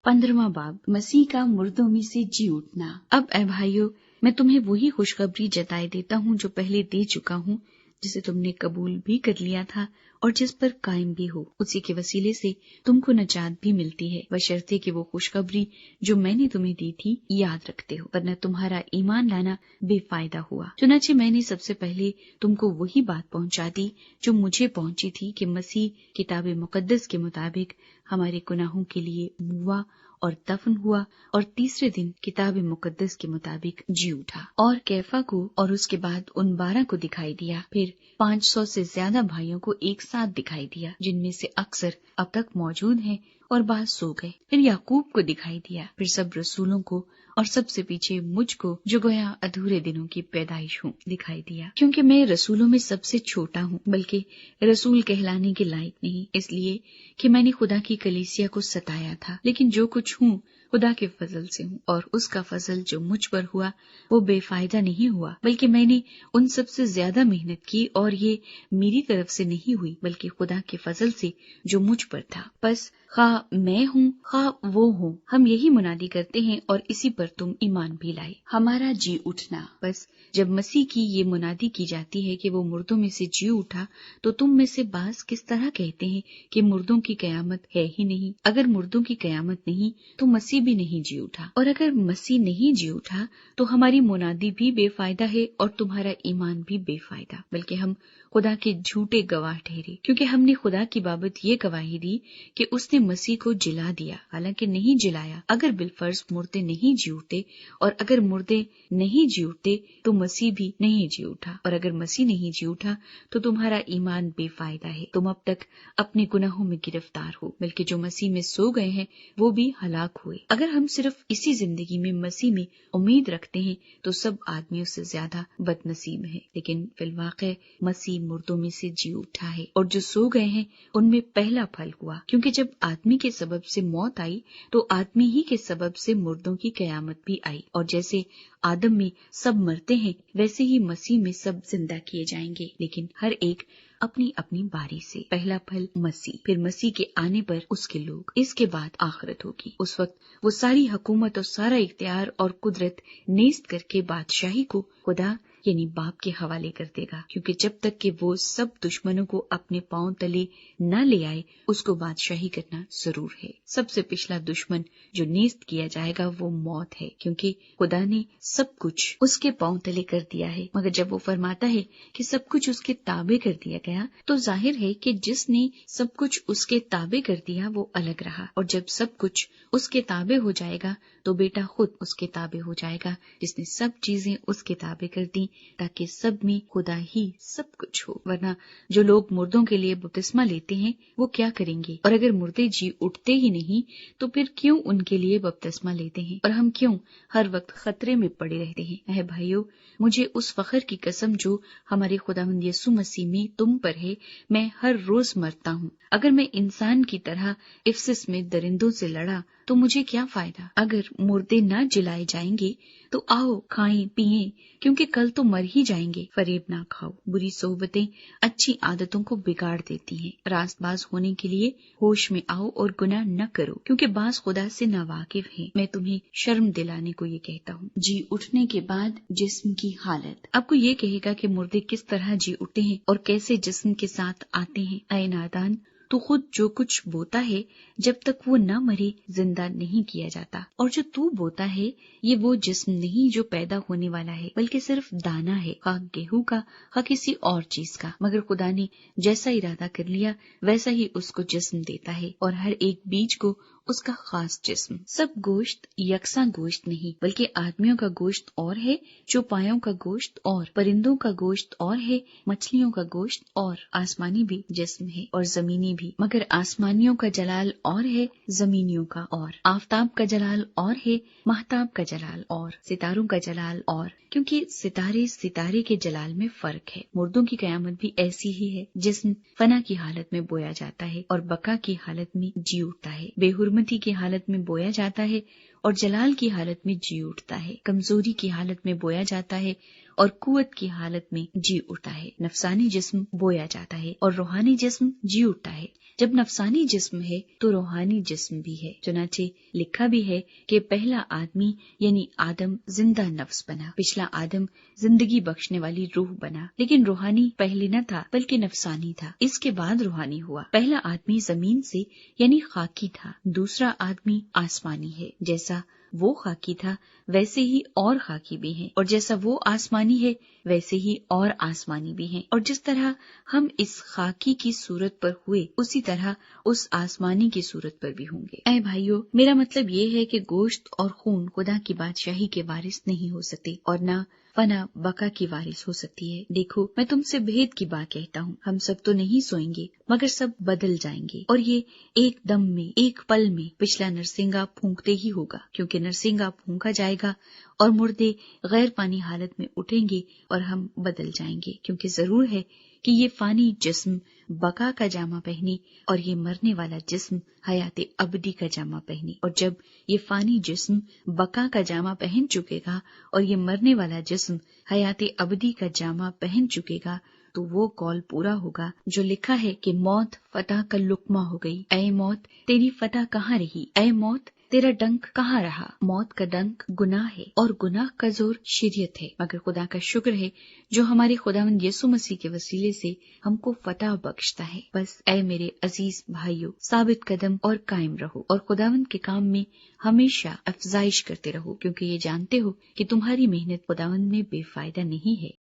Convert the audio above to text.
15वां बाब, मसीह का मुर्दों में से जी उठना। अब ऐ भाइयों, मैं तुम्हें वही खुशखबरी जताए देता हूँ जो पहले दे चुका हूँ, जिसे तुमने कबूल भी कर लिया था और जिस पर कायम भी हो। उसी के वसीले से तुमको नजात भी मिलती है, बशर्ते कि वो खुशखबरी जो मैंने तुम्हें दी थी याद रखते हो, वरना तुम्हारा ईमान लाना बेफायदा हुआ। चुनाचे मैंने सबसे पहले तुमको वही बात पहुंचा दी जो मुझे पहुंची थी कि मसीह किताब मुकद्दस के मुताबिक हमारे गुनाहों के लिए मुआ और दफन हुआ और तीसरे दिन किताब मुकद्दस के मुताबिक जी उठा और कैफा को और उसके बाद उन 12 को दिखाई दिया। फिर 500 से ज्यादा भाइयों को एक साथ दिखाई दिया, जिनमें से अक्सर अब तक मौजूद हैं और बाद सो गए। फिर याकूब को दिखाई दिया, फिर सब रसूलों को और सबसे पीछे मुझको जो गोया अधूरे दिनों की पैदाइश हूँ दिखाई दिया। क्योंकि मैं रसूलों में सबसे छोटा हूँ, बल्कि रसूल कहलाने के लायक नहीं, इसलिए कि मैंने खुदा की कलीसिया को सताया था। लेकिन जो कुछ हूँ खुदा के फजल से हूँ, और उसका फजल जो मुझ पर हुआ वो बेफायदा नहीं हुआ, बल्कि मैंने उन सबसे ज्यादा मेहनत की, और ये मेरी तरफ से नहीं हुई बल्कि खुदा के फजल से जो मुझ पर था। बस खा मैं हूँ खा वो हूँ, हम यही मुनादी करते हैं और इसी पर तुम ईमान भी लाए। हमारा जी उठना। बस जब मसीह की ये मुनादी की जाती है कि वो मुर्दों में से जी उठा, तो तुम में से बास किस तरह कहते हैं कि मुर्दों की कयामत है ही नहीं। अगर मुर्दों की कयामत नहीं तो मसीह भी नहीं जी उठा, और अगर मसीह नहीं जी उठा तो हमारी मुनादी भी बेफायदा है और तुम्हारा ईमान भी बेफायदा, बल्कि हम खुदा के झूठे गवाह ठहरे, क्योंकि हमने खुदा की बाबत ये गवाही दी कि उसने मसीह को जिला दिया, हालांकि नहीं जिलाया। अगर बिलफर्ज मुर्दे नहीं जी उठते, और अगर मुर्दे नहीं जी उठते तो मसीह भी नहीं जी उठा, और अगर मसीह नहीं जी उठा तो तुम्हारा ईमान बेफायदा है, तुम अब तक अपने गुनाहों में गिरफ्तार हो, बल्कि जो मसीह में सो गए हैं वो भी हलाक हुए। अगर हम सिर्फ इसी जिंदगी में मसीह में उम्मीद रखते हैं तो सब आदमियों से ज्यादा बदनसीब है, लेकिन फिलवाक़े मसीह मुर्दों में से जी उठा है, और जो सो गए हैं उनमें पहला फल हुआ। क्योंकि जब आदमी के सबब से मौत आई तो आदमी ही के सबब से मुर्दों की कयामत भी आई, और जैसे आदम में सब मरते हैं वैसे ही मसीह में सब जिंदा किए जाएंगे, लेकिन हर एक अपनी अपनी बारी से। पहला फल मसीह, फिर मसीह के आने पर उसके लोग, इसके बाद आखिरत होगी। उस वक्त वो सारी हुकूमत और सारा इख्तियार और कुदरत नेस्त करके बादशाही को खुदा यानी बाप के हवाले कर देगा, क्योंकि जब तक कि वो सब दुश्मनों को अपने पांव तले न ले आए उसको बादशाही करना जरूर है। सबसे पिछला दुश्मन जो नेस्त किया जाएगा वो मौत है, क्योंकि खुदा ने सब कुछ उसके पांव तले कर दिया है। मगर जब वो फरमाता है कि सब कुछ उसके ताबे कर दिया गया, तो जाहिर है कि जिसने सब कुछ उसके ताबे कर दिया वो अलग रहा, और जब सब कुछ उसके ताबे हो जाएगा तो बेटा खुद उसके ताबे हो जाएगा, जिसने सब चीजें उसके ताबे कर दी, ताकि सब में खुदा ही सब कुछ हो। वरना जो लोग मुर्दों के लिए बपतिस्मा लेते हैं वो क्या करेंगे? और अगर मुर्दे जी उठते ही नहीं तो फिर क्यों उनके लिए बपतिस्मा लेते हैं, और हम क्यों हर वक्त खतरे में पड़े रहते हैं? ऐ भाइयों, मुझे उस फख्र की कसम जो हमारे खुदावंद यीशु मसीह में तुम पर है, मैं हर रोज मरता हूँ। अगर मैं इंसान की तरह इफ्सिस में दरिंदों से लड़ा तो मुझे क्या फायदा? अगर मुर्दे न जिलाए जाएंगे तो आओ खाएं पिएं, क्योंकि कल तो मर ही जाएंगे। फरेब ना खाओ, बुरी सोहबतें अच्छी आदतों को बिगाड़ देती हैं। रास्तबाज होने के लिए होश में आओ और गुनाह न करो, क्योंकि बाज खुदा से नावाकिफ है। मैं तुम्हें शर्म दिलाने को ये कहता हूँ। जी उठने के बाद जिस्म की हालत। आपको ये कहेगा कि मुर्दे किस तरह जी उठते हैं और कैसे जिस्म के साथ आते हैं। ऐ नादान, तो खुद जो कुछ बोता है जब तक वो न मरे जिंदा नहीं किया जाता, और जो तू बोता है ये वो जिस्म नहीं जो पैदा होने वाला है, बल्कि सिर्फ दाना है, खा गेहूं का खा किसी और चीज का। मगर खुदा ने जैसा इरादा कर लिया वैसा ही उसको जिस्म देता है, और हर एक बीज को उसका खास जिस्म। सब गोश्त यकसा गोश्त नहीं, बल्कि आदमियों का गोश्त और है, चौपायों का गोश्त और, परिंदों का गोश्त और है, मछलियों का गोश्त और, आसमानी भी जिस्म है और जमीनी भी। मगर आसमानियों का जलाल और है, जमीनियों का और। आफताब का जलाल और है, महताब का जलाल और, सितारों का जलाल और, क्योंकि सितारे सितारे के जलाल में फर्क है। मुर्दों की कयामत भी ऐसी ही है। जिस्म फना की हालत में बोया जाता है और बका की हालत में जी उठता है। बेहुरमती की हालत में बोया जाता है और जलाल की हालत में जी उठता है। कमजोरी की हालत में बोया जाता है اور قوت کی حالت میں جی اٹھتا ہے۔ نفسانی جسم بویا جاتا ہے اور روحانی جسم جی اٹھتا ہے۔ جب نفسانی جسم ہے تو روحانی جسم بھی ہے۔ چنانچہ لکھا بھی ہے کہ پہلا آدمی یعنی آدم زندہ نفس بنا، پچھلا آدم زندگی بخشنے والی روح بنا، لیکن روحانی پہلے نہ تھا بلکہ نفسانی تھا، اس کے بعد روحانی ہوا۔ پہلا آدمی زمین سے یعنی خاکی تھا، دوسرا آدمی آسمانی ہے۔ جیسا وہ خاکی تھا ویسے ہی اور خاکی بھی ہیں، اور جیسا وہ آسمانی ہے ویسے ہی اور آسمانی بھی ہیں، اور جس طرح ہم اس خاکی کی صورت پر ہوئے اسی طرح اس آسمانی کی صورت پر بھی ہوں گے۔ اے بھائیو، میرا مطلب یہ ہے کہ گوشت اور خون خدا کی بادشاہی کے وارث نہیں ہو سکتے اور نہ فنا بقا کی وارث ہو سکتی ہے۔ دیکھو، میں تم سے بھید کی بات کہتا ہوں، ہم سب تو نہیں سوئیں گے مگر سب بدل جائیں گے، اور یہ ایک دم میں، ایک پل میں پچھلا نرسنگا پھونکتے ہی ہوگا، کیونکہ نرسنگا پھونکا جائے گا اور مردے غیر پانی حالت میں اٹھیں گے اور ہم بدل جائیں گے، کیونکہ ضرور ہے کہ یہ فانی جسم بقا کا جامہ پہنے اور یہ مرنے والا جسم حیات ابدی کا جامہ پہنے، اور جب یہ فانی جسم بقا کا جامہ پہن چکے گا اور یہ مرنے والا جسم حیات ابدی کا جامہ پہن چکے گا تو وہ قول پورا ہوگا جو لکھا ہے کہ موت فتح کا لقمہ ہو گئی۔ اے موت تیری فتح کہاں رہی؟ اے موت تیرا ڈنک کہاں رہا؟ موت کا ڈنک گناہ ہے اور گناہ کا زور شریعت ہے، مگر خدا کا شکر ہے جو ہمارے خداوند یسوع مسیح کے وسیلے سے ہم کو فتح بخشتا ہے۔ بس اے میرے عزیز بھائیو، ثابت قدم اور قائم رہو اور خداوند کے کام میں ہمیشہ افزائش کرتے رہو، کیونکہ یہ جانتے ہو کہ تمہاری محنت خداوند میں بے فائدہ نہیں ہے۔